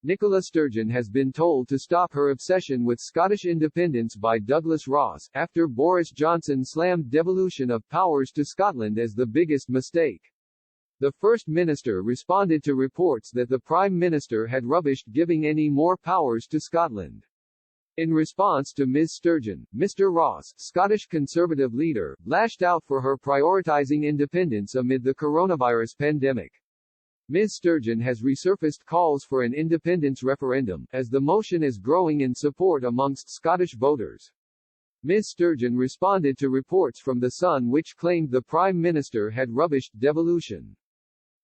Nicola Sturgeon has been told to stop her obsession with Scottish independence by Douglas Ross, after Boris Johnson slammed devolution of powers to Scotland as the biggest mistake. The First Minister responded to reports that the Prime Minister had rubbished giving any more powers to Scotland. In response to Ms. Sturgeon, Mr. Ross, Scottish Conservative leader, lashed out for her prioritising independence amid the coronavirus pandemic. Ms. Sturgeon has resurfaced calls for an independence referendum, as the motion is growing in support amongst Scottish voters. Ms. Sturgeon responded to reports from The Sun which claimed the Prime Minister had rubbished devolution.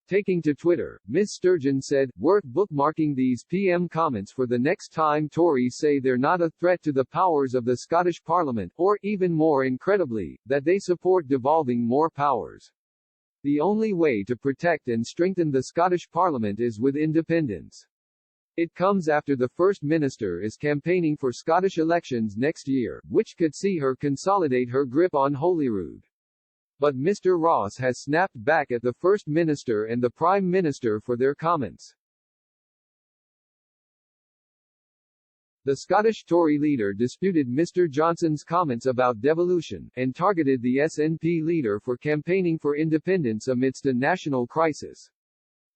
Taking to Twitter, Ms. Sturgeon said, "Worth bookmarking these PM comments for the next time Tories say they're not a threat to the powers of the Scottish Parliament, or, even more incredibly, that they support devolving more powers. The only way to protect and strengthen the Scottish Parliament is with independence." It comes after the First Minister is campaigning for Scottish elections next year, which could see her consolidate her grip on Holyrood. But Mr. Ross has snapped back at the First Minister and the Prime Minister for their comments. The Scottish Tory leader disputed Mr. Johnson's comments about devolution, and targeted the SNP leader for campaigning for independence amidst a national crisis.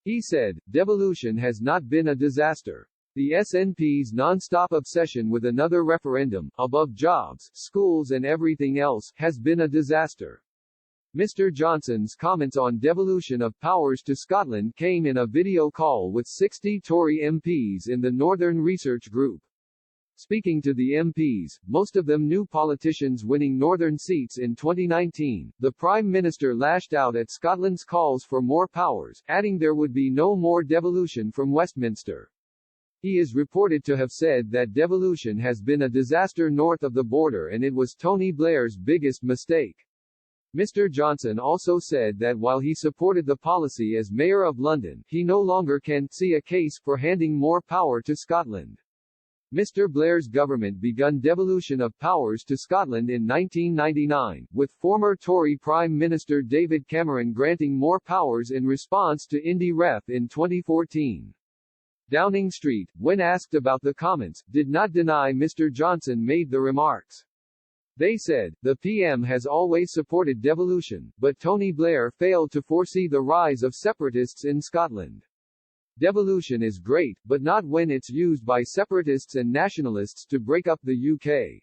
He said, "Devolution has not been a disaster. The SNP's non-stop obsession with another referendum, above jobs, schools and everything else, has been a disaster." Mr. Johnson's comments on devolution of powers to Scotland came in a video call with 60 Tory MPs in the Northern Research Group. Speaking to the MPs, most of them new politicians winning Northern seats in 2019, the Prime Minister lashed out at Scotland's calls for more powers, adding there would be no more devolution from Westminster. He is reported to have said that devolution has been a disaster north of the border and it was Tony Blair's biggest mistake. Mr. Johnson also said that while he supported the policy as Mayor of London, he no longer can see a case for handing more power to Scotland. Mr. Blair's government begun devolution of powers to Scotland in 1999, with former Tory Prime Minister David Cameron granting more powers in response to Indie Ref in 2014. Downing Street, when asked about the comments, did not deny Mr. Johnson made the remarks. They said, "The PM has always supported devolution, but Tony Blair failed to foresee the rise of separatists in Scotland. Devolution is great, but not when it's used by separatists and nationalists to break up the UK."